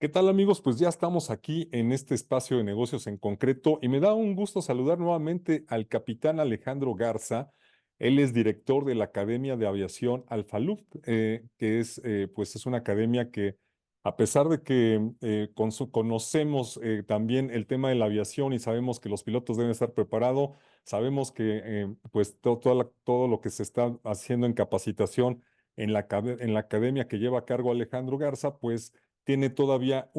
¿Qué tal amigos? Pues ya estamos aquí en este espacio de negocios en concreto y me da un gusto saludar nuevamente al capitán Alejandro Garza. Él es director de la Academia de Aviación Alfa Luft, que pues es una academia que a pesar de que conocemos también el tema de la aviación y sabemos que los pilotos deben estar preparados, sabemos que pues todo lo que se está haciendo en capacitación en la academia que lleva a cargo Alejandro Garza, pues tiene todavía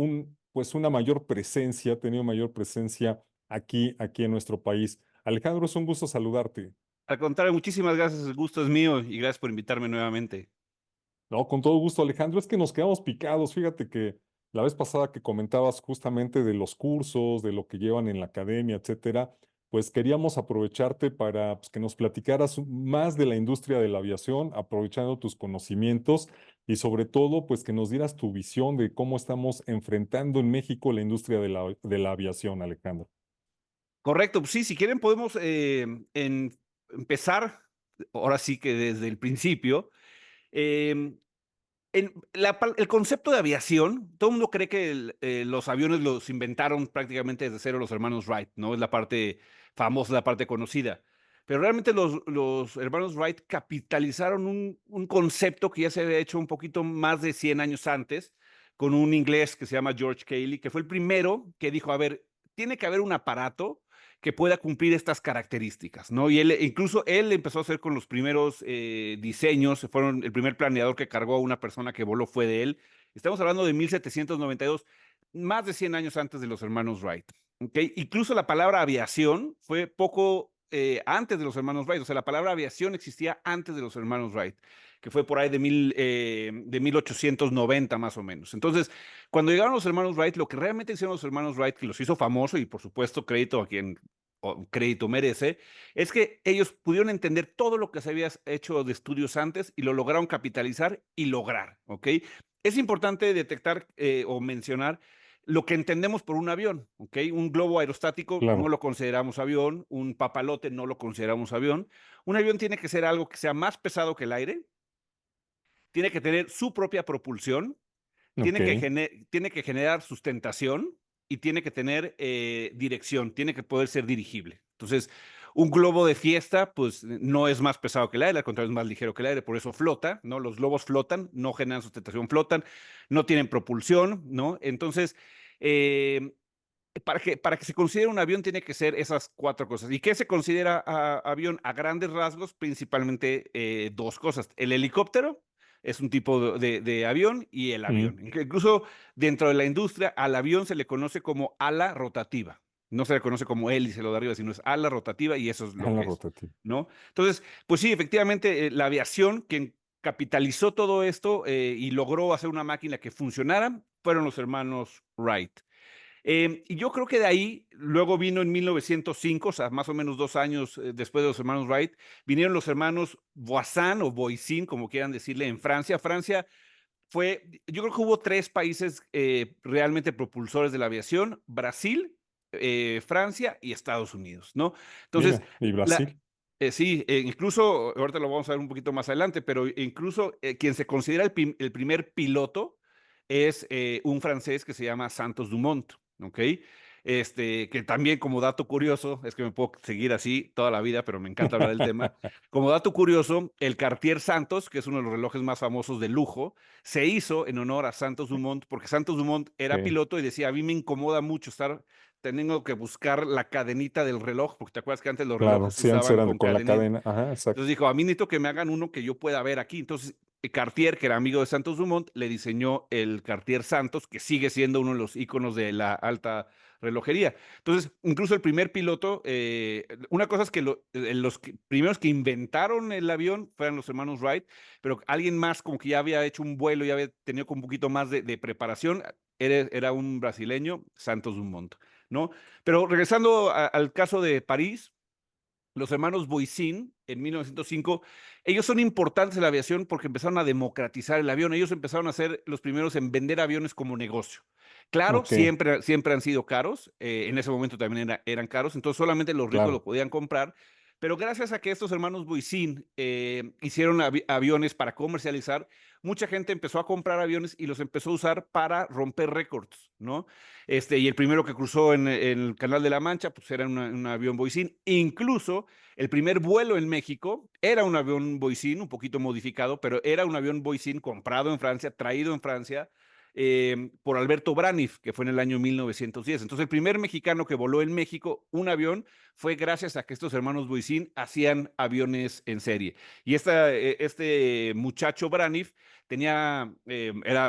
pues una mayor presencia, ha tenido mayor presencia aquí en nuestro país. Alejandro, es un gusto saludarte. Al contrario, muchísimas gracias, el gusto es mío y gracias por invitarme nuevamente. No, con todo gusto, Alejandro. Es que nos quedamos picados. Fíjate que la vez pasada que comentabas justamente de los cursos, de lo que llevan en la academia, etcétera, pues queríamos aprovecharte para pues, que nos platicaras más de la industria de la aviación, aprovechando tus conocimientos y sobre todo, pues que nos dieras tu visión de cómo estamos enfrentando en México la industria de la aviación, Alejandro. Correcto, pues sí, si quieren podemos empezar, ahora sí que desde el principio. em, el concepto de aviación, todo el mundo cree que los aviones los inventaron prácticamente desde cero los hermanos Wright, ¿no? Es la parte famosa, la parte conocida. Pero realmente los hermanos Wright capitalizaron un concepto que ya se había hecho un poquito más de 100 años antes, con un inglés que se llama George Cayley, que fue el primero que dijo, a ver, tiene que haber un aparato que pueda cumplir estas características, ¿no? Y él, incluso él empezó a hacer con los primeros diseños, fueron el primer planeador que cargó a una persona que voló fue de él. Estamos hablando de 1792, más de 100 años antes de los hermanos Wright. ¿Okay? Incluso la palabra aviación fue poco antes de los hermanos Wright, o sea, la palabra aviación existía antes de los hermanos Wright, que fue por ahí de 1890 más o menos. Entonces, cuando llegaron los hermanos Wright, lo que realmente hicieron los hermanos Wright, que los hizo famosos, y por supuesto crédito a quien crédito merece, es que ellos pudieron entender todo lo que se había hecho de estudios antes y lo lograron capitalizar y lograr, ¿ok? Es importante detectar o mencionar lo que entendemos por un avión, ¿ok? Un globo aerostático no Claro, lo consideramos avión, un papalote no lo consideramos avión. Un avión tiene que ser algo que sea más pesado que el aire, tiene que tener su propia propulsión, ok. tiene que generar sustentación y tiene que tener dirección, tiene que poder ser dirigible. Entonces, un globo de fiesta, pues no es más pesado que el aire, al contrario, es más ligero que el aire, por eso flota, ¿no? Los globos flotan, no generan sustentación, flotan, no tienen propulsión, ¿no? Entonces, eh, para que se considere un avión tiene que ser esas cuatro cosas. ¿Y qué se considera avión? A grandes rasgos, principalmente dos cosas. El helicóptero es un tipo de avión y el Mm, avión. Incluso dentro de la industria, al avión se le conoce como ala rotativa. No se le conoce como hélice lo de arriba, sino es ala rotativa y eso es a lo la que es, rotativa. ¿no? Entonces, pues sí, efectivamente, la aviación, quien capitalizó todo esto y logró hacer una máquina que funcionara, fueron los hermanos Wright. Y yo creo que de ahí, luego vino en 1905, o sea, más o menos 2 años después de los hermanos Wright, vinieron los hermanos Voisin o Voisin, como quieran decirle, en Francia. Francia yo creo que hubo tres países realmente propulsores de la aviación: Brasil, Francia y Estados Unidos, ¿no? Entonces, Mira, y la, Brasil. sí, incluso, ahorita lo vamos a ver un poquito más adelante, pero incluso quien se considera el primer piloto es un francés que se llama Santos Dumont, ¿ok? Que también como dato curioso, es que me puedo seguir así toda la vida, pero me encanta hablar del tema. Como dato curioso, el Cartier Santos, que es uno de los relojes más famosos de lujo, se hizo en honor a Santos Dumont, porque Santos Dumont era Ok, piloto y decía, a mí me incomoda mucho estar teniendo que buscar la cadenita del reloj, porque te acuerdas que antes los claro, relojes se sí, antes usaban eran con con la cadenita. cadena. Ajá, Entonces exacto. dijo, a mí necesito que me hagan uno que yo pueda ver aquí. Entonces, Cartier, que era amigo de Santos Dumont, le diseñó el Cartier Santos, que sigue siendo uno de los íconos de la alta relojería. Entonces, incluso el primer piloto, una cosa es que primeros que inventaron el avión fueron los hermanos Wright, pero alguien más como que ya había hecho un vuelo, ya había tenido con un poquito más de preparación, era un brasileño, Santos Dumont, ¿no? Pero regresando al caso de París, los hermanos Voisin, en 1905, ellos son importantes en la aviación porque empezaron a democratizar el avión. Ellos empezaron a ser los primeros en vender aviones como negocio. Claro, Ok, siempre han sido caros. En ese momento también eran caros, entonces solamente los ricos lo claro. podían comprar. Pero gracias a que estos hermanos Boissin hicieron aviones para comercializar, mucha gente empezó a comprar aviones y los empezó a usar para romper récords, ¿no? Y el primero que cruzó en el Canal de la Mancha, pues era un avión Boissin. Incluso el primer vuelo en México era un avión Boissin, un poquito modificado, pero era un avión Boissin comprado en Francia, traído en Francia por Alberto Braniff, que fue en el año 1910. Entonces, el primer mexicano que voló en México un avión fue gracias a que estos hermanos Boissin hacían aviones en serie. Y este muchacho Braniff era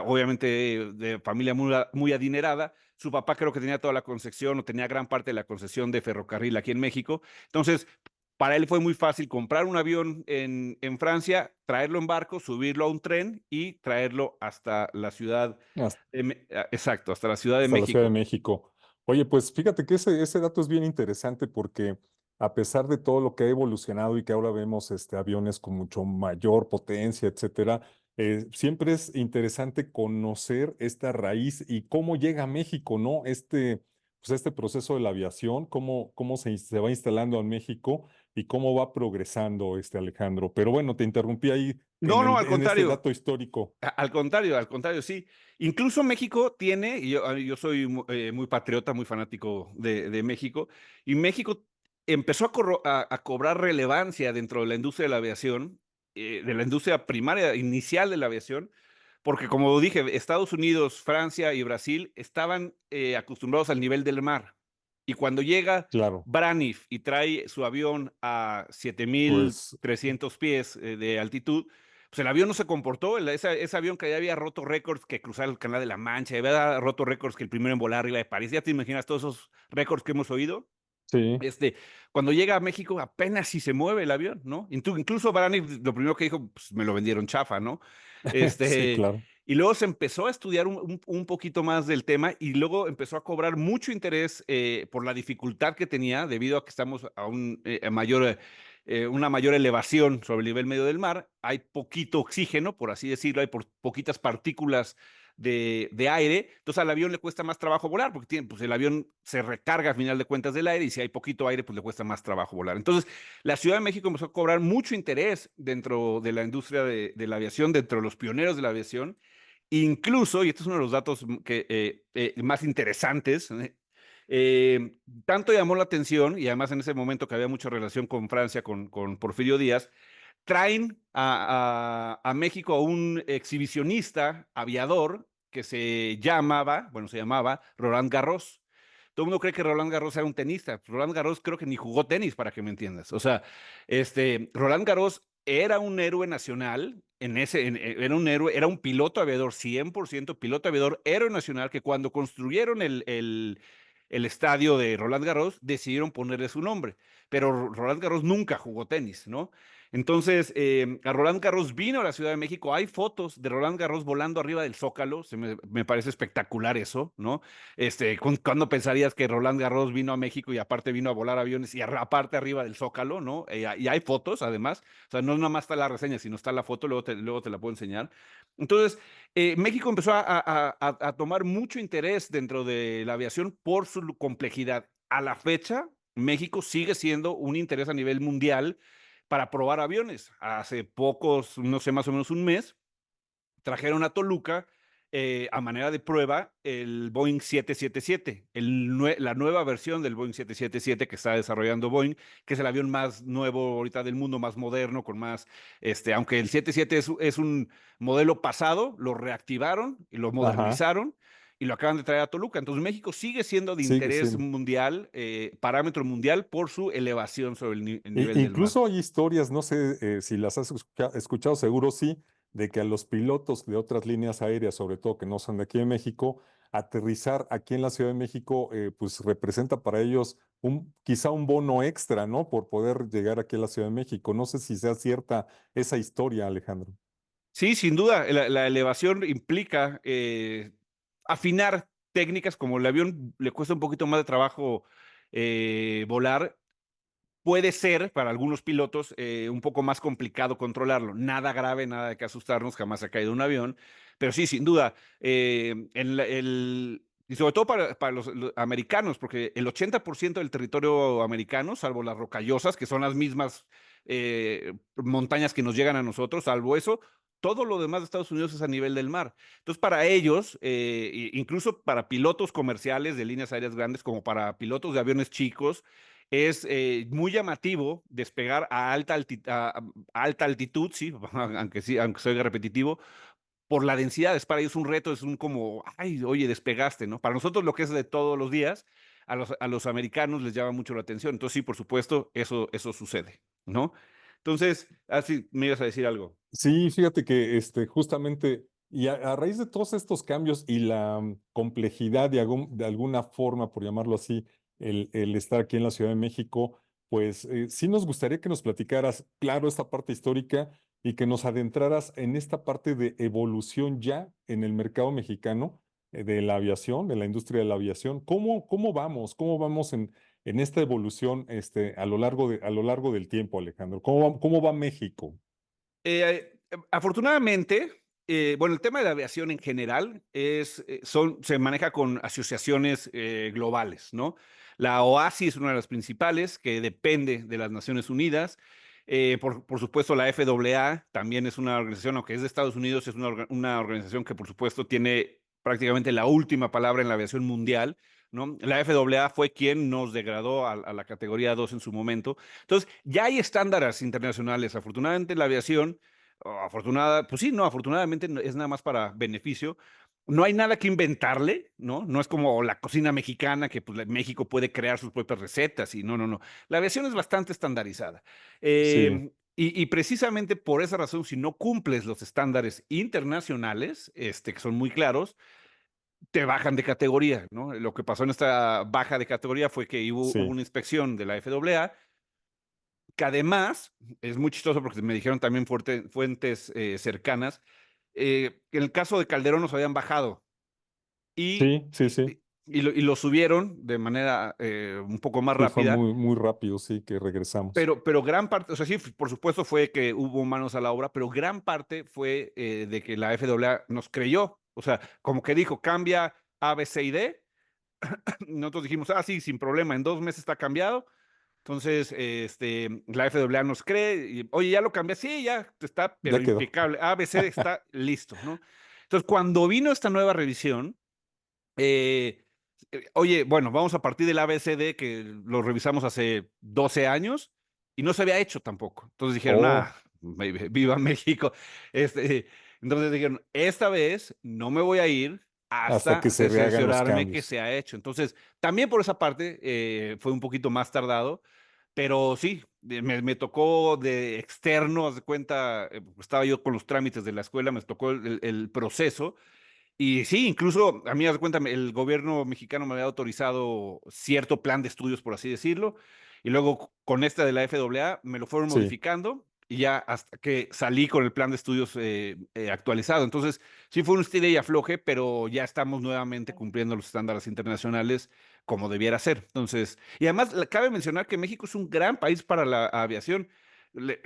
obviamente de familia muy adinerada. Su papá creo que tenía toda la concesión o tenía gran parte de la concesión de ferrocarril aquí en México. Entonces, para él fue muy fácil comprar un avión en Francia, traerlo en barco, subirlo a un tren y traerlo hasta la ciudad exacto, hasta la Ciudad de Hasta la Ciudad de México. México. Oye, pues fíjate que ese dato es bien interesante porque a pesar de todo lo que ha evolucionado y que ahora vemos aviones con mucho mayor potencia, etcétera, siempre es interesante conocer esta raíz y cómo llega a México, ¿no? Pues este proceso de la aviación, cómo se va instalando en México y cómo va progresando, Alejandro. Pero bueno, te interrumpí ahí No, no, al en ese contrario. dato histórico. Al contrario, sí. Incluso México tiene, y yo soy muy patriota, muy fanático de México, y México empezó a cobrar relevancia dentro de la industria de la aviación, de la industria primaria, inicial de la aviación, porque como dije, Estados Unidos, Francia y Brasil estaban acostumbrados al nivel del mar. Y cuando llega Claro, Braniff y trae su avión a pues 7,300 pies de altitud, pues el avión no se comportó. Ese avión que ya había roto récords que cruzar el Canal de la Mancha, había roto récords que el primero en volar arriba de París. Ya te imaginas todos esos récords que hemos oído. sí. Este, Cuando llega a México, apenas si se mueve el avión, ¿no? Incluso Barani, lo primero que dijo, pues me lo vendieron chafa, ¿no? Sí, Este, claro. y luego se empezó a estudiar un poquito más del tema y luego empezó a cobrar mucho interés por la dificultad que tenía debido a que estamos a una mayor elevación sobre el nivel medio del mar. Hay poquito oxígeno, por así decirlo, hay poquitas partículas de aire, entonces al avión le cuesta más trabajo volar, porque pues el avión se recarga a final de cuentas del aire y si hay poquito aire, pues le cuesta más trabajo volar. Entonces, la Ciudad de México empezó a cobrar mucho interés dentro de la industria de la aviación, dentro de los pioneros de la aviación, incluso, y este es uno de los datos más interesantes, tanto llamó la atención, y además en ese momento que había mucha relación con Francia, con Porfirio Díaz, traen a México a un exhibicionista aviador que se llamaba Roland Garros. Todo el mundo cree que Roland Garros era un tenista. Roland Garros creo que ni jugó tenis, para que me entiendas. O sea, Roland Garros era un héroe nacional, era un héroe, era un piloto aviador, 100% piloto aviador, héroe nacional, que cuando construyeron el estadio de Roland Garros, decidieron ponerle su nombre. Pero Roland Garros nunca jugó tenis, ¿no? Entonces, a Roland Garros vino a la Ciudad de México. Hay fotos de Roland Garros volando arriba del Zócalo. Me parece espectacular eso, ¿no? ¿Cuándo pensarías que Roland Garros vino a México y aparte vino a volar aviones y aparte arriba del Zócalo, ¿no? Y hay fotos, además. O sea, no nada más está la reseña, sino está la foto, luego te la puedo enseñar. Entonces, México empezó a tomar mucho interés dentro de la aviación por su complejidad. A la fecha, México sigue siendo un interés a nivel mundial para probar aviones. Hace pocos, no sé, más o menos un mes, trajeron a Toluca a manera de prueba el Boeing 777, la nueva versión del Boeing 777 que está desarrollando Boeing, que es el avión más nuevo ahorita del mundo, más moderno, con más, aunque el 77 es un modelo pasado, lo reactivaron y lo Ajá. modernizaron y lo acaban de traer a Toluca. Entonces México sigue siendo de Sigue interés siendo. mundial, parámetro mundial por su elevación sobre el nivel del mar. Incluso hay historias, no sé si las has escuchado, seguro sí, de que a los pilotos de otras líneas aéreas, sobre todo que no son de aquí de México, aterrizar aquí en la Ciudad de México, pues representa para ellos quizá un bono extra, ¿no? Por poder llegar aquí a la Ciudad de México. No sé si sea cierta esa historia, Alejandro. Sí, sin duda, la elevación implica afinar técnicas, como el avión le cuesta un poquito más de trabajo volar, puede ser para algunos pilotos un poco más complicado controlarlo. Nada grave, nada de que asustarnos, jamás ha caído un avión, pero sí, sin duda, Y sobre todo para los americanos, porque el 80% del territorio americano, salvo las rocallosas, que son las mismas montañas que nos llegan a nosotros, salvo eso, todo lo demás de Estados Unidos es a nivel del mar. Entonces, para ellos, incluso para pilotos comerciales de líneas aéreas grandes, como para pilotos de aviones chicos, es muy llamativo despegar a alta altitud, sí, aunque soy repetitivo, por la densidad. Es para ellos un reto, es un como, ay, oye, despegaste, ¿no? Para nosotros lo que es de todos los días, a los americanos les llama mucho la atención. Entonces, sí, por supuesto, eso sucede, ¿no? Entonces, así me ibas a decir algo. Sí, fíjate que justamente, y a raíz de todos estos cambios y la complejidad de alguna forma, por llamarlo así, el estar aquí en la Ciudad de México, pues sí nos gustaría que nos platicaras, claro, esta parte histórica y que nos adentraras en esta parte de evolución ya en el mercado mexicano de la aviación, de la industria de la aviación. ¿Cómo vamos? ¿Cómo vamos en esta evolución a lo largo del tiempo, Alejandro? ¿Cómo va México? Afortunadamente, bueno, el tema de la aviación en general se maneja con asociaciones globales, ¿no? La OASI es una de las principales, que depende de las Naciones Unidas. Por supuesto, la FAA también es una organización, aunque es de Estados Unidos, es una organización que, por supuesto, tiene prácticamente la última palabra en la aviación mundial, ¿no? La FAA fue quien nos degradó a la categoría 2 en su momento. Entonces, ya hay estándares internacionales. Afortunadamente, la aviación pues sí, no, afortunadamente es nada más para beneficio. No hay nada que inventarle, ¿no? No es como la cocina mexicana que pues, México puede crear sus propias recetas y no, no, no. La aviación es bastante estandarizada. Sí, Y precisamente por esa razón, si no cumples los estándares internacionales, que son muy claros, te bajan de categoría, ¿no? Lo que pasó en esta baja de categoría fue que hubo sí, una inspección de la FAA que además es muy chistoso porque me dijeron también fuentes cercanas, en el caso de Calderón nos habían bajado y, sí, sí, sí. y lo subieron de manera un poco más Sí, fue rápida, muy rápido, sí, que regresamos. pero gran parte, o sea, sí, por supuesto fue que hubo manos a la obra, pero gran parte fue de que la FAA nos creyó, o sea, como que dijo, cambia A, B, C y D, nosotros dijimos, ah, sí, sin problema, en 2 meses está cambiado. Entonces, la FAA nos cree, y, oye, ya lo cambié, sí, ya está, pero Ya quedó. impecable. ABC está listo, ¿no? Entonces, cuando vino esta nueva revisión, eh, oye, bueno, vamos a partir del ABCD que lo revisamos hace 12 años y no se había hecho tampoco. Entonces dijeron, Oh, ah, viva México. Este, entonces dijeron, esta vez no me voy a ir hasta que hasta se rehagan los cerciorarme que cambios. se ha hecho. Entonces, también por esa parte fue un poquito más tardado, pero sí, me tocó de externo, haz de cuenta, estaba yo con los trámites de la escuela, me tocó el proceso y sí, incluso a mí, haz de cuenta, el gobierno mexicano me había autorizado cierto plan de estudios, por así decirlo, y luego con esta de la FAA me lo fueron Sí, modificando y ya hasta que salí con el plan de estudios actualizado. Entonces, sí fue un estilo y afloje, pero ya estamos nuevamente cumpliendo los estándares internacionales como debiera ser. Entonces, y además cabe mencionar que México es un gran país para la aviación. De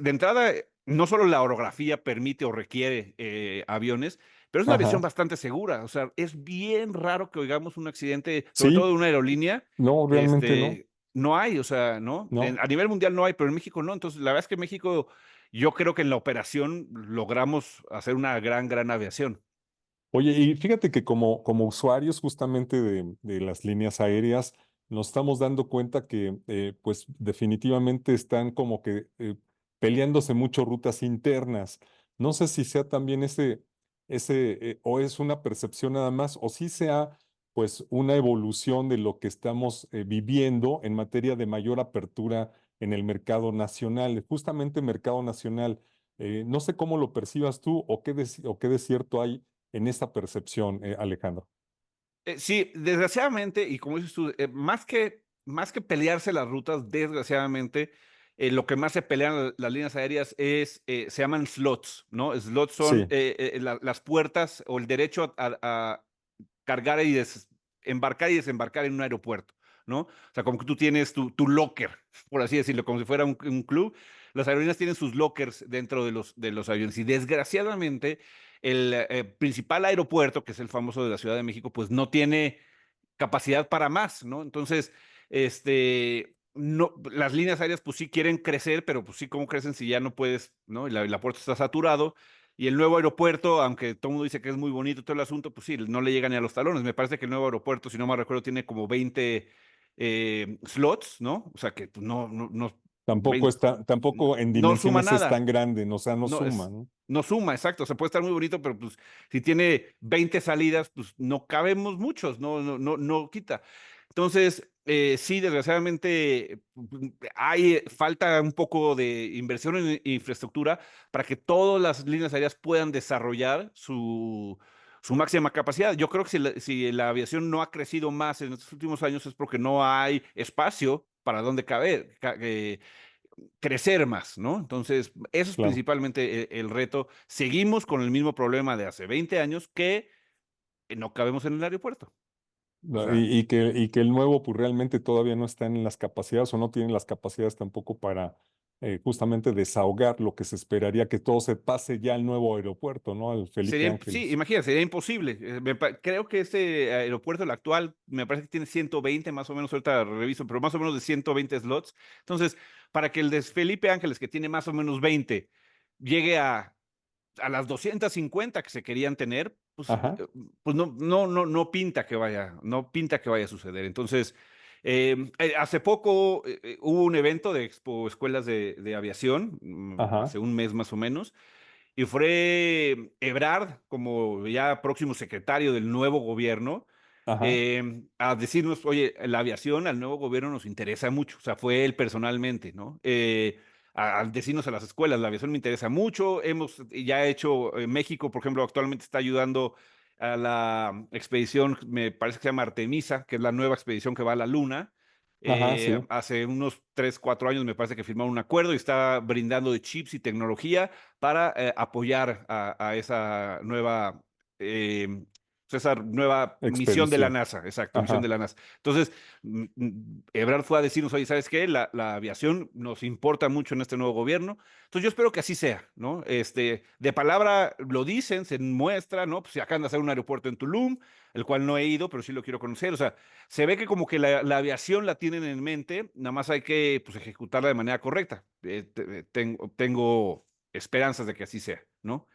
entrada, no solo la orografía permite o requiere aviones, pero es una aviación ajá. bastante segura. O sea, es bien raro que oigamos un accidente, sobre todo Sí, de una aerolínea. no, realmente no, No hay, o sea, ¿no? no. A nivel mundial no hay, pero en México no. Entonces, la verdad es que México, yo creo que en la operación logramos hacer una gran aviación. Oye, y fíjate que como usuarios justamente de las líneas aéreas, nos estamos dando cuenta que pues definitivamente están como que peleándose mucho rutas internas. No sé si sea también o es una percepción nada más, o si sea pues una evolución de lo que estamos viviendo en materia de mayor apertura en el mercado nacional, justamente mercado nacional. No sé cómo lo percibas tú o qué de cierto hay en esta percepción, Alejandro. Sí, desgraciadamente, y como dices tú, más que pelearse las rutas, desgraciadamente, lo que más se pelean las líneas aéreas se llaman slots, ¿no? Slots son Sí, las puertas o el derecho a cargar y embarcar y desembarcar en un aeropuerto, ¿no? O sea, como que tú tienes tu locker, por así decirlo, como si fuera un club. Las aerolíneas tienen sus lockers dentro de los aviones y desgraciadamente el principal aeropuerto, que es el famoso de la Ciudad de México, pues no tiene capacidad para más, ¿no? Entonces, no, las líneas aéreas pues sí quieren crecer, pero pues sí, ¿cómo crecen si ya no puedes, ¿no? Y el aeropuerto está saturado. Y el nuevo aeropuerto, aunque todo el mundo dice que es muy bonito todo el asunto, pues sí, no le llega ni a los talones. Me parece que el nuevo aeropuerto, si no me recuerdo, tiene como 20 slots, ¿no? O sea que pues, no, Tampoco está, tampoco en no suma dimensiones es tan nada. grande, o sea, no No, suma, ¿no? no suma, exacto. O sea, puede estar muy bonito, pero pues si tiene 20 salidas, pues no cabemos muchos, no quita. Entonces, sí, desgraciadamente falta un poco de inversión en infraestructura para que todas las líneas aéreas puedan desarrollar su máxima capacidad. Yo creo que si la aviación no ha crecido más en estos últimos años es porque no hay espacio para donde caber, crecer más, ¿no? Entonces, eso es Claro. principalmente el reto. Seguimos con el mismo problema de hace 20 años que no cabemos en el aeropuerto. O No, sea, y que el nuevo pues realmente todavía no está en las capacidades o no tiene las capacidades tampoco para justamente desahogar lo que se esperaría que todo se pase ya al nuevo aeropuerto, ¿no? Al Felipe sí, Ángeles. imagínate, sería imposible. Creo que este aeropuerto, el actual, me parece que tiene 120 más o menos, ahorita reviso, pero más o menos de 120 slots. Entonces, para que el de Felipe Ángeles, que tiene más o menos 20, llegue a las 250 que se querían tener, Ajá, pues no pinta que vaya, no pinta que vaya a suceder. Entonces, hace poco hubo un evento de Expo Escuelas de Aviación, ajá, hace un mes más o menos, y fue Ebrard, como ya próximo secretario del nuevo gobierno, ajá, a decirnos, oye, la aviación al nuevo gobierno nos interesa mucho, o sea, fue él personalmente, ¿no? Al decirnos a las escuelas, la aviación me interesa mucho, hemos ya hecho, México, por ejemplo, actualmente está ayudando a la expedición, me parece que se llama Artemisa, que es la nueva expedición que va a la Luna. ajá, sí, Hace unos 3, 4 años me parece que firmaron un acuerdo y está brindando de chips y tecnología para apoyar a esa nueva esa nueva misión de la expedición. NASA, exacto, misión de Ajá, la NASA. Entonces, Ebrard fue a decirnos, oye, ¿sabes qué? La aviación nos importa mucho en este nuevo gobierno. Entonces, yo espero que así sea, ¿no? De palabra lo dicen, se muestra, ¿no? Pues si acaban de hacer un aeropuerto en Tulum, el cual no he ido, pero sí lo quiero conocer. O sea, se ve que como que la aviación la tienen en mente, nada más hay que pues, ejecutarla de manera correcta. Tengo esperanzas de que así sea, ¿no?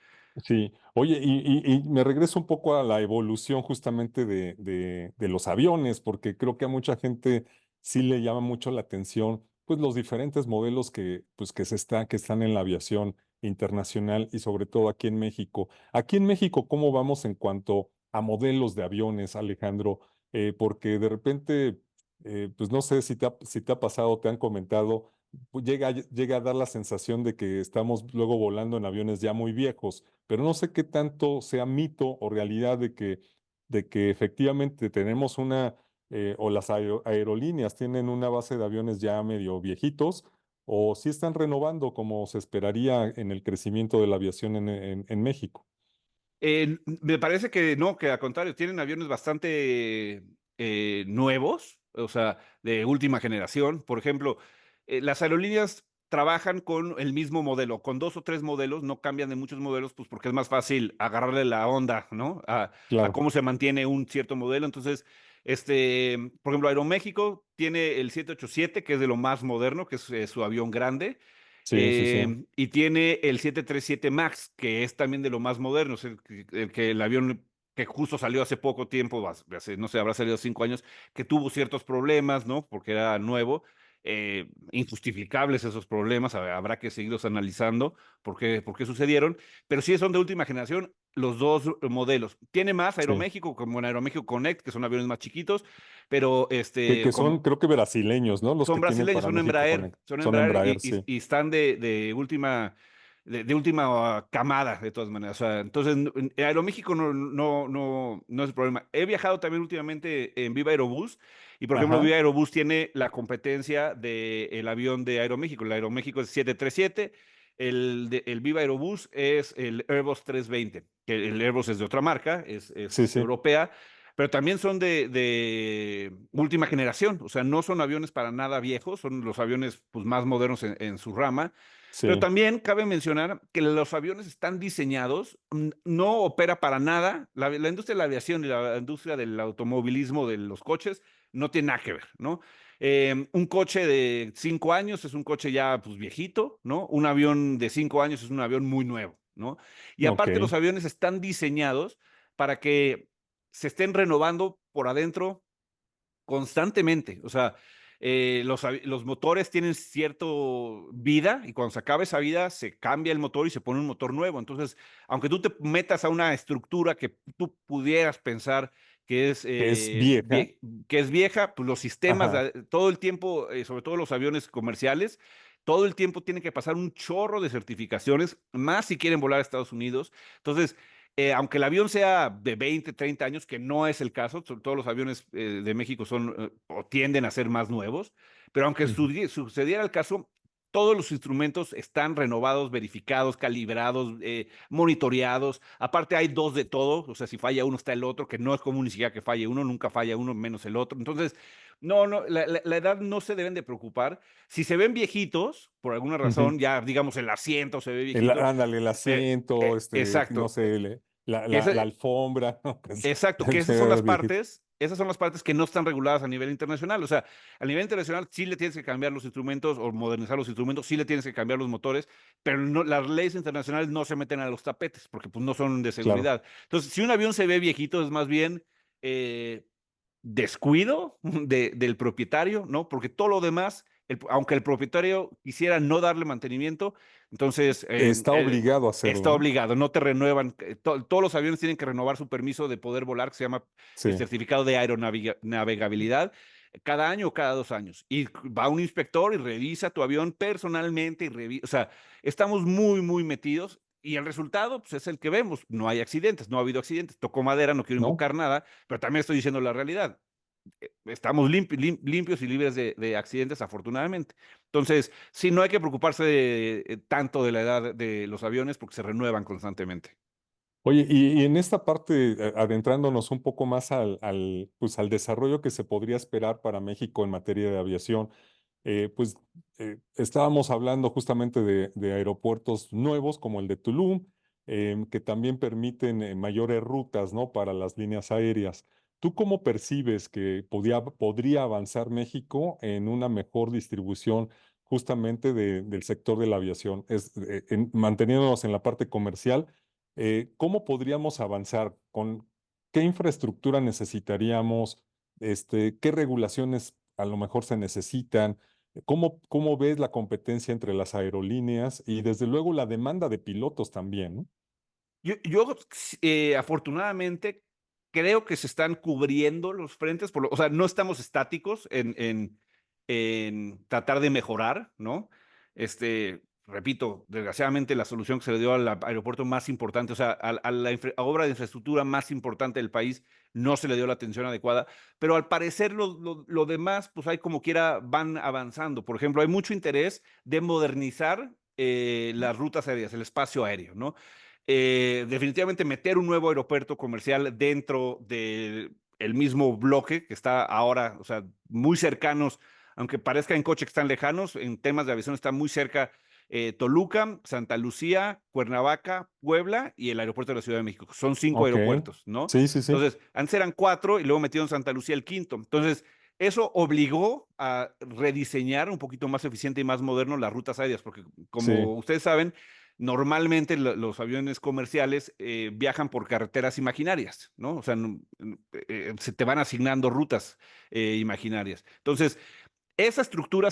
sí. Oye, y me regreso un poco a la evolución justamente de los aviones, porque creo que a mucha gente sí le llama mucho la atención, pues los diferentes modelos pues, que están en la aviación internacional y sobre todo aquí en México. Aquí en México, ¿cómo vamos en cuanto a modelos de aviones, Alejandro? Porque de repente, pues no sé si te ha pasado, te han comentado, pues, llega a dar la sensación de que estamos luego volando en aviones ya muy viejos, pero no sé qué tanto sea mito o realidad de que efectivamente tenemos o las aerolíneas tienen una base de aviones ya medio viejitos, o si están renovando como se esperaría en el crecimiento de la aviación en México. Me parece que no, que al contrario, tienen aviones bastante nuevos, o sea, de última generación. Por ejemplo, las aerolíneas trabajan con el mismo modelo, con 2 o 3 modelos, no cambian de muchos modelos, pues porque es más fácil agarrarle la onda, ¿no? A Claro, cómo se mantiene un cierto modelo. Entonces, por ejemplo, Aeroméxico tiene el 787, que es de lo más moderno, que es su avión grande. sí, sí, sí. Y tiene el 737 MAX, que es también de lo más moderno, es el avión que justo salió hace poco tiempo, no sé, habrá salido 5 años, que tuvo ciertos problemas, ¿no? Porque era nuevo. Injustificables esos problemas, habrá que seguirlos analizando por qué sucedieron, pero sí son de última generación los dos modelos. Tiene más Sí. Aeroméxico, como en Aeroméxico Connect, que son aviones más chiquitos, pero Que son, como creo que brasileños, ¿no? Los que son tienen brasileños, para México Connect. son Son Embraer Embraer, sí. y están de última, de última camada, de todas maneras. O sea, entonces, Aeroméxico no es el problema. He viajado también últimamente en Viva Aerobús y, por ejemplo, Ajá, Viva Aerobús tiene la competencia del avión de Aeroméxico. El Aeroméxico es 737, el Viva Aerobús es el Airbus 320, que el Airbus es de otra marca, sí, es sí. europea. pero también son de última generación, o sea, no son aviones para nada viejos, son los aviones pues, más modernos en su rama. Pero Sí, también cabe mencionar que los aviones están diseñados, no opera para nada, la industria de la aviación y la industria del automovilismo de los coches no tiene nada que ver, ¿no? Un coche de 5 años es un coche ya pues viejito, ¿no? Un avión de 5 años es un avión muy nuevo, ¿no? Y ok. aparte los aviones están diseñados para que se estén renovando por adentro constantemente. O sea, los motores tienen cierta vida y cuando se acaba esa vida se cambia el motor y se pone un motor nuevo. Entonces, aunque tú te metas a una estructura que tú pudieras pensar que es, Es vieja. que es vieja, pues los sistemas Ajá. todo el tiempo, sobre todo los aviones comerciales, todo el tiempo tienen que pasar un chorro de certificaciones, más si quieren volar a Estados Unidos. Entonces, aunque el avión sea de 20, 30 años, que no es el caso, todos los aviones de México son o tienden a ser más nuevos, pero aunque Ujú. sucediera el caso, todos los instrumentos están renovados, verificados, calibrados, monitoreados. Aparte hay dos de todo, o sea, si falla uno está el otro, que no es común ni siquiera que falle uno, nunca falla uno menos el otro. Entonces, no, no, la edad no se deben de preocupar. Si se ven viejitos, por alguna Ujú. razón, ya digamos el asiento se ve viejito, Ándale, el asiento, no exacto. sé, Que la alfombra, ¿no? exacto, que Se ve viejito. esas son las partes que no están reguladas a nivel internacional. O sea, a nivel internacional sí le tienes que cambiar los instrumentos o modernizar los instrumentos, sí le tienes que cambiar los motores, pero no, las leyes internacionales no se meten a los tapetes porque pues no son de Claro. seguridad. Entonces, si un avión se ve viejito, es más bien eh, descuido del propietario, ¿no? Porque todo lo demás, aunque el propietario quisiera no darle mantenimiento, entonces Está obligado a hacerlo, está ¿no? obligado, no te renuevan. Todos los aviones tienen que renovar su permiso de poder volar, que se llama el Sí, certificado de aeronavegabilidad, cada año o cada 2 años. Y va un inspector y revisa tu avión personalmente y revisa, o sea, estamos muy, muy metidos. Y el resultado pues, es el que vemos. No hay accidentes, no ha habido accidentes. Tocó madera, no quiero ¿no? invocar nada, pero también estoy diciendo la realidad. Estamos limpios y libres de accidentes, afortunadamente. Entonces, sí, no hay que preocuparse tanto de la edad de los aviones porque se renuevan constantemente. Oye, y en esta parte, adentrándonos un poco más pues al desarrollo que se podría esperar para México en materia de aviación, pues estábamos hablando justamente de aeropuertos nuevos como el de Tulum, que también permiten mayores rutas, ¿no? Para las líneas aéreas. ¿Tú cómo percibes que podría avanzar México en una mejor distribución justamente del sector de la aviación? Manteniéndonos en la parte comercial, ¿cómo podríamos avanzar? ¿Con qué infraestructura necesitaríamos? ¿Qué regulaciones a lo mejor se necesitan? ¿Cómo ves la competencia entre las aerolíneas y desde luego la demanda de pilotos también, ¿no? Yo afortunadamente, creo que se están cubriendo los frentes, o sea, no estamos estáticos en tratar de mejorar, ¿no? Repito, desgraciadamente la solución que se le dio al aeropuerto más importante, o sea, a la obra de infraestructura más importante del país, no se le dio la atención adecuada, pero al parecer lo demás, pues hay como quiera, van avanzando. Por ejemplo, hay mucho interés de modernizar las rutas aéreas, el espacio aéreo, ¿no? Definitivamente meter un nuevo aeropuerto comercial dentro del mismo bloque que está ahora, o sea, muy cercanos, aunque parezca en coche que están lejanos, en temas de aviación está muy cerca Toluca, Santa Lucía, Cuernavaca, Puebla y el aeropuerto de la Ciudad de México. Son cinco Ok, aeropuertos, ¿no? sí, sí, sí, Entonces, antes eran cuatro y luego metieron Santa Lucía el quinto. Entonces, eso obligó a rediseñar un poquito más eficiente y más moderno las rutas aéreas, porque sí, como ustedes saben, normalmente los aviones comerciales viajan por carreteras imaginarias, ¿no? O sea, se te van asignando rutas imaginarias. Entonces, esa estructura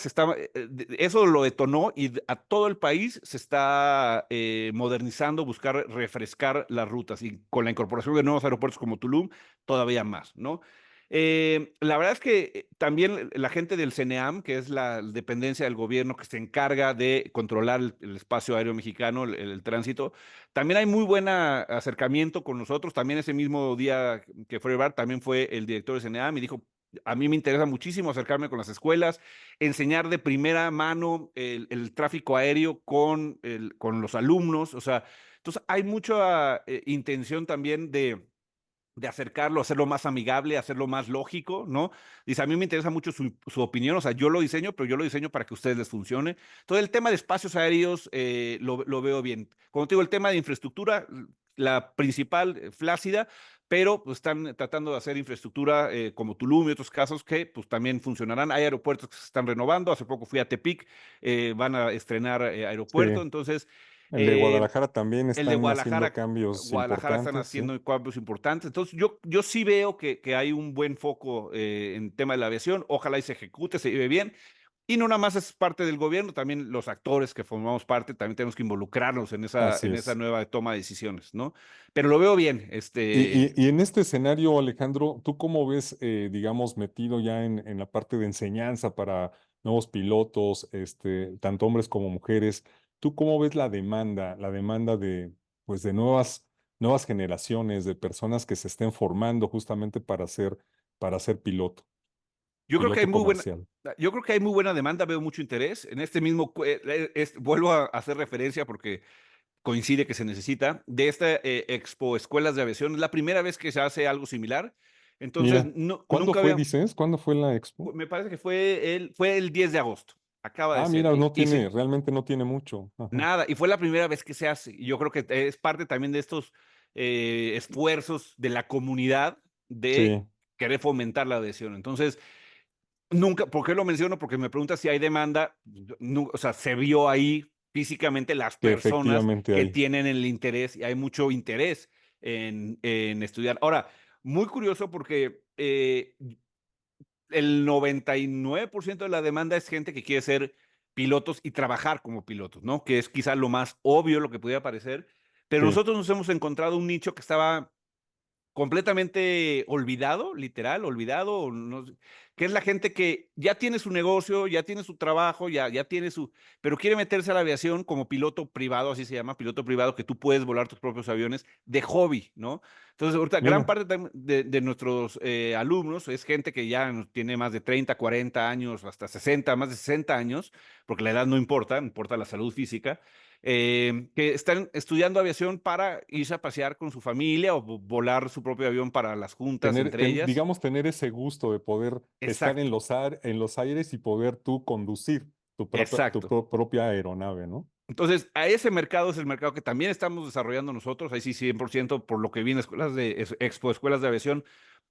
eso lo detonó y a todo el país se está modernizando, buscar refrescar las rutas y con la incorporación de nuevos aeropuertos como Tulum, todavía más, ¿no? La verdad es que también la gente del CENEAM, que es la dependencia del gobierno que se encarga de controlar el espacio aéreo mexicano, el tránsito, también hay muy buen acercamiento con nosotros. También ese mismo día que fue Ebrard, también fue el director del CENEAM y dijo, a mí me interesa muchísimo acercarme con las escuelas, enseñar de primera mano el tráfico aéreo con los alumnos, o sea, entonces hay mucha intención también de acercarlo, hacerlo más amigable, hacerlo más lógico, ¿no? Dice, a mí me interesa mucho su opinión, o sea, yo lo diseño, pero yo lo diseño para que a ustedes les funcione. Todo el tema de espacios aéreos lo veo bien. Como te digo, el tema de infraestructura, la principal, flácida, pero pues, están tratando de hacer infraestructura como Tulum y otros casos que pues también funcionarán. Hay aeropuertos que se están renovando, hace poco fui a Tepic, van a estrenar aeropuerto, Sí. entonces... El de eh, Guadalajara también el de están haciendo cambios Guadalajara están importantes, sí. haciendo cambios importantes. Entonces, yo sí veo que hay un buen foco en tema de la aviación. Ojalá y se ejecute, se lleve bien. Y no nada más es parte del gobierno, también los actores que formamos parte, también tenemos que involucrarnos Así en esa es. nueva toma de decisiones, ¿no? Pero lo veo bien. Y en este escenario, Alejandro, ¿tú cómo ves, digamos, metido ya en la parte de enseñanza para nuevos pilotos, tanto hombres como mujeres? ¿Tú cómo ves la demanda de, pues, de nuevas generaciones, de personas que se estén formando justamente para ser Yo creo que hay piloto muy buena, comercial? yo creo que hay muy buena demanda, veo mucho interés. En este mismo, vuelvo a hacer referencia porque coincide que se necesita, de esta Expo Escuelas de Aviación. Es la primera vez que se hace algo similar. Entonces, Mira, ¿cuándo nunca fue, había, dices? ¿Cuándo fue la expo? me parece que fue el 10 de agosto, acaba de Ah, ser. mira, Y realmente no tiene mucho. Ajá. nada, y fue la primera vez que se hace. Y yo creo que es parte también de estos esfuerzos de la comunidad de Sí, querer fomentar la adhesión. Entonces, nunca, ¿por qué lo menciono? Porque me pregunta si hay demanda, o sea, se vio ahí físicamente las que personas efectivamente que hay. tienen el interés y hay mucho interés en estudiar. Ahora, muy curioso porque el 99% de la demanda es gente que quiere ser pilotos y trabajar como pilotos, ¿no? Que es quizá lo más obvio, lo que pudiera parecer, pero Sí. nosotros nos hemos encontrado un nicho que estaba completamente olvidado, literal, olvidado, no sé, que es la gente que ya tiene su negocio, ya tiene su trabajo, ya tiene su, pero quiere meterse a la aviación como piloto privado, así se llama, piloto privado, que tú puedes volar tus propios aviones de hobby, ¿no? Entonces, ahorita, gran Mira, parte de nuestros alumnos es gente que ya tiene más de 30, 40 años, hasta 60, más de 60 años, porque la edad no importa, importa la salud física, que están estudiando aviación para irse a pasear con su familia o volar su propio avión para las juntas entre ellas. digamos, tener ese gusto de poder estar Exacto, en los aires y poder tú conducir exacto. propia aeronave, ¿no? Entonces, a ese mercado es el mercado que también estamos desarrollando nosotros, ahí sí 100% por lo que viene escuelas de Expo Escuelas de Aviación.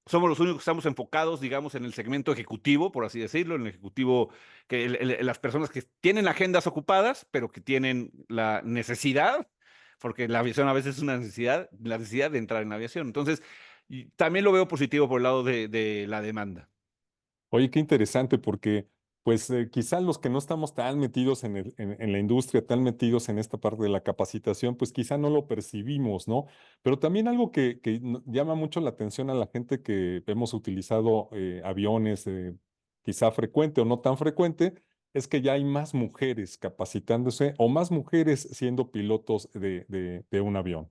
Somos los únicos que estamos enfocados, digamos, en el segmento ejecutivo, por así decirlo, en el ejecutivo, que las personas que tienen agendas ocupadas, pero que tienen la necesidad, porque la aviación a veces es una necesidad, la necesidad de entrar en la aviación. Entonces, y también lo veo positivo por el lado de la demanda. Oye, qué interesante, porque pues quizá los que no estamos tan metidos en la industria, tan metidos en esta parte de la capacitación, pues quizá no lo percibimos, ¿no? Pero también algo que llama mucho la atención a la gente que hemos utilizado aviones, quizá frecuente o no tan frecuente, es que ya hay más mujeres capacitándose o más mujeres siendo pilotos de un avión.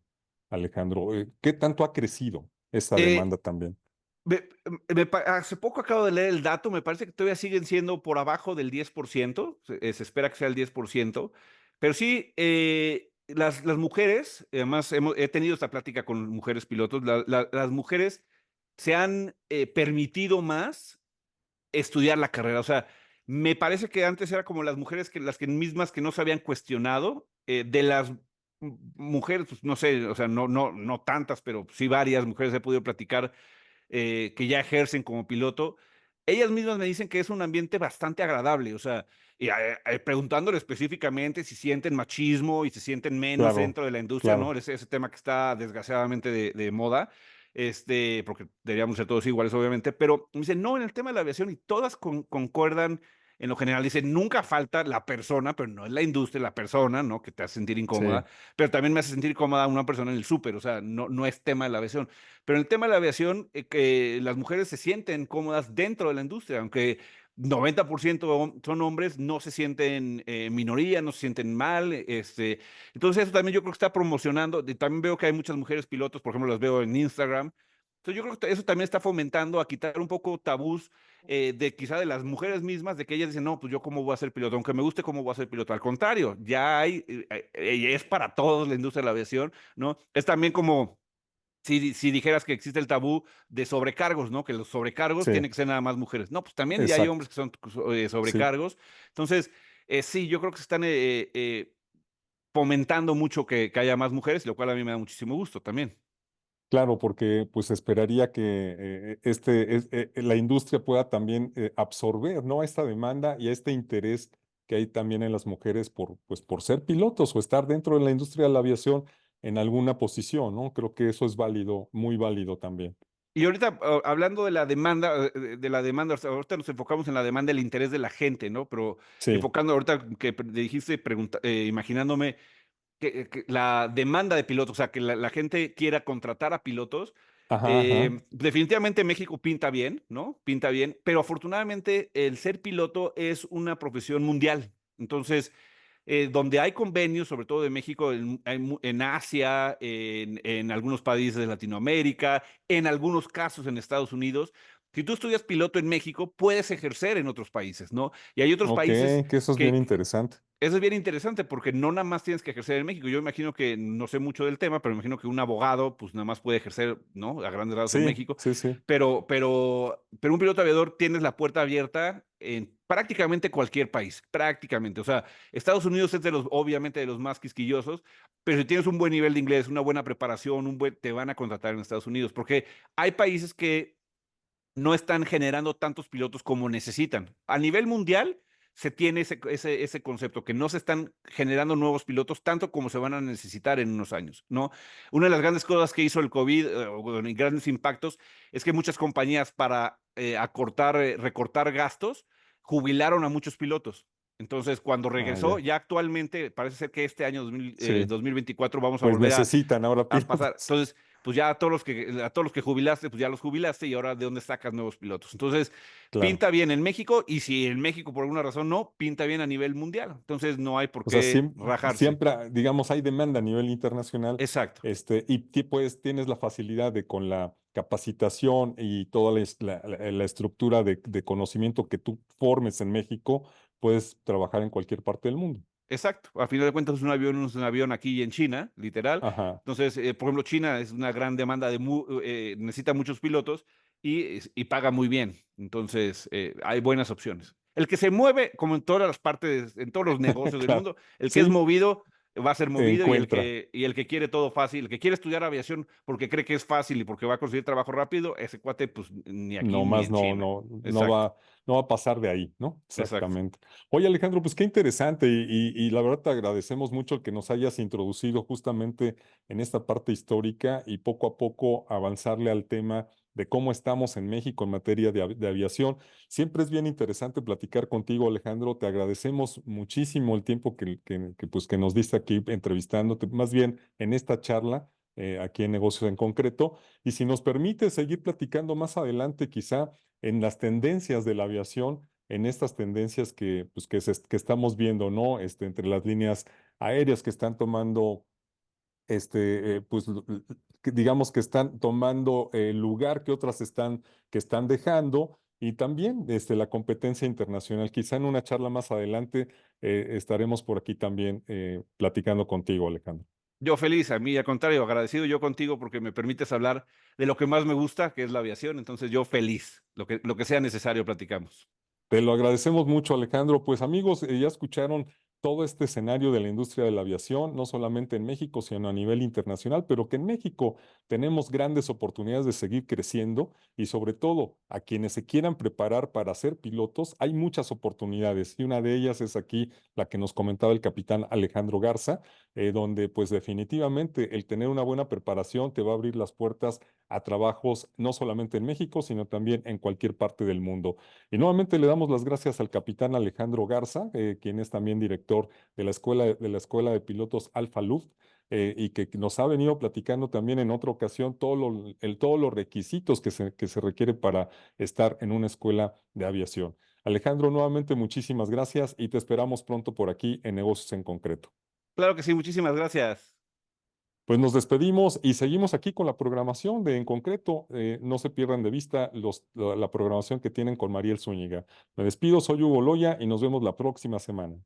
Alejandro, ¿qué tanto ha crecido esa Eh, demanda también? Hace poco acabo de leer el dato, me parece que todavía siguen siendo por abajo del 10%, se espera que sea el 10%, pero sí, las mujeres, además he tenido esta plática con mujeres pilotos, las mujeres se han permitido más estudiar la carrera, o sea, me parece que antes era como las mujeres que las que mismas que no se habían cuestionado, de las mujeres, pues, no sé, o sea, no tantas, pero sí varias mujeres he podido platicar que ya ejercen como piloto, ellas mismas me dicen que es un ambiente bastante agradable, o sea, y, preguntándole específicamente si sienten machismo y se sienten menos Claro, dentro de la industria, ¿no? claro. Ese tema que está desgraciadamente de moda, porque deberíamos ser todos iguales, obviamente, pero me dicen, no, en el tema de la aviación, y todas concuerdan en lo general, dicen, nunca falta la persona, pero no es la industria, la persona, ¿no? Que te hace sentir incómoda, Sí. pero también me hace sentir incómoda una persona en el súper, o sea, no es tema de la aviación. Pero en el tema de la aviación, que las mujeres se sienten cómodas dentro de la industria, aunque 90% son hombres, no se sienten minoría, no se sienten mal. Entonces eso también yo creo que está promocionando. Y también veo que hay muchas mujeres pilotos, por ejemplo, las veo en Instagram. Entonces yo creo que eso también está fomentando a quitar un poco tabús de quizá de las mujeres mismas, de que ellas dicen, no, pues yo cómo voy a ser piloto, aunque me guste cómo voy a ser piloto. Al contrario, ya hay, es para todos la industria de la aviación, ¿no? Es también como si dijeras que existe el tabú de sobrecargos, ¿no? Que los sobrecargos Sí, tienen que ser nada más mujeres. No, pues también ya hay exacto. hombres que son Sí. sobrecargos. Entonces, sí, yo creo que se están fomentando mucho que haya más mujeres, lo cual a mí me da muchísimo gusto también. Claro, porque pues esperaría que la industria pueda también absorber, ¿no? Esta demanda y este interés que hay también en las mujeres por, pues, por ser pilotos o estar dentro de la industria de la aviación en alguna posición, ¿no? Creo que eso es válido, muy válido también. Y ahorita, hablando de la demanda, o sea, ahorita nos enfocamos en la demanda, el interés de la gente, ¿no? Pero Sí, enfocando ahorita que dijiste, imaginándome que la demanda de pilotos, o sea, que la gente quiera contratar a pilotos, ajá, ajá, definitivamente México pinta bien, ¿no? Pinta bien, pero afortunadamente el ser piloto es una profesión mundial. Entonces, donde hay convenios, sobre todo de México, en Asia, en algunos países de Latinoamérica, en algunos casos en Estados Unidos. Si tú estudias piloto en México, puedes ejercer en otros países, ¿no? Y hay otros ok, países que eso es bien que interesante. eso es bien interesante porque no nada más tienes que ejercer en México. Yo imagino que no sé mucho del tema, pero imagino que un abogado, pues nada más puede ejercer, ¿no? A grandes rasgos en Sí, México. sí, sí, Pero un piloto aviador tienes la puerta abierta en prácticamente cualquier país, prácticamente. O sea, Estados Unidos es obviamente de los más quisquillosos, pero si tienes un buen nivel de inglés, una buena preparación, te van a contratar en Estados Unidos, porque hay países que no están generando tantos pilotos como necesitan. A nivel mundial se tiene ese concepto, que no se están generando nuevos pilotos tanto como se van a necesitar en unos años, ¿no? Una de las grandes cosas que hizo el COVID, y grandes impactos, es que muchas compañías para recortar gastos, jubilaron a muchos pilotos. Entonces, cuando ah, regresó, ya, ya actualmente parece ser que este año sí, 2024 vamos a pues volver necesitan ahora a pasar. pilotos, Entonces, pues ya a todos los que jubilaste, pues ya los jubilaste y ahora de dónde sacas nuevos pilotos. Entonces, claro. pinta bien en México y si en México por alguna razón no, pinta bien a nivel mundial. Entonces, no hay por O sea, qué rajarse. siempre, digamos, hay demanda a nivel internacional, Exacto, y pues tienes la facilidad de con la capacitación y toda la estructura de conocimiento que tú formes en México, puedes trabajar en cualquier parte del mundo. exacto. A final de cuentas es un avión aquí en China, literal. Ajá, Entonces, por ejemplo, China es una gran demanda necesita muchos pilotos y paga muy bien. Entonces, hay buenas opciones. El que se mueve, como en todas las partes, en todos los negocios del claro. mundo, el que es Sí, movido va a ser movido y el encuentra. que, y el que quiere todo fácil, el que quiere estudiar aviación porque cree que es fácil y porque va a conseguir trabajo rápido, ese cuate, pues ni aquí No ni más en no, China. no, Exacto, no va a pasar de ahí, ¿no? exacto. Exactamente. Oye, Alejandro, pues qué interesante y la verdad te agradecemos mucho el que nos hayas introducido justamente en esta parte histórica y poco a poco avanzarle al tema de cómo estamos en México en materia de aviación. Siempre es bien interesante platicar contigo, Alejandro. Te agradecemos muchísimo el tiempo pues, que nos diste aquí entrevistándote, más bien en esta charla, aquí en Negocios en Concreto. Y si nos permite seguir platicando más adelante, quizá en las tendencias de la aviación, en estas tendencias pues, que estamos viendo, ¿no? Entre las líneas aéreas que están tomando, pues, que digamos que están tomando el lugar que otras que están dejando. Y también la competencia internacional. Quizá en una charla más adelante estaremos por aquí también platicando contigo, Alejandro. Yo feliz, a mí al contrario, agradecido yo contigo porque me permites hablar de lo que más me gusta, que es la aviación. Entonces yo feliz, lo que sea necesario platicamos. Te lo agradecemos mucho, Alejandro. Pues amigos, ya escucharon todo este escenario de la industria de la aviación, no solamente en México, sino a nivel internacional, pero que en México tenemos grandes oportunidades de seguir creciendo y sobre todo a quienes se quieran preparar para ser pilotos, hay muchas oportunidades y una de ellas es aquí la que nos comentaba el capitán Alejandro Garza, donde pues definitivamente el tener una buena preparación te va a abrir las puertas a trabajos no solamente en México, sino también en cualquier parte del mundo. Y nuevamente le damos las gracias al capitán Alejandro Garza, quien es también director de la Escuela de Pilotos Alfa Luft, y que nos ha venido platicando también en otra ocasión todos los requisitos que se requiere para estar en una escuela de aviación. Alejandro, nuevamente muchísimas gracias y te esperamos pronto por aquí en Negocios en Concreto. Claro que sí, muchísimas gracias. Pues nos despedimos y seguimos aquí con la programación de En Concreto. No se pierdan de vista la programación que tienen con Mariel Zúñiga. Me despido, soy Hugo Loya y nos vemos la próxima semana.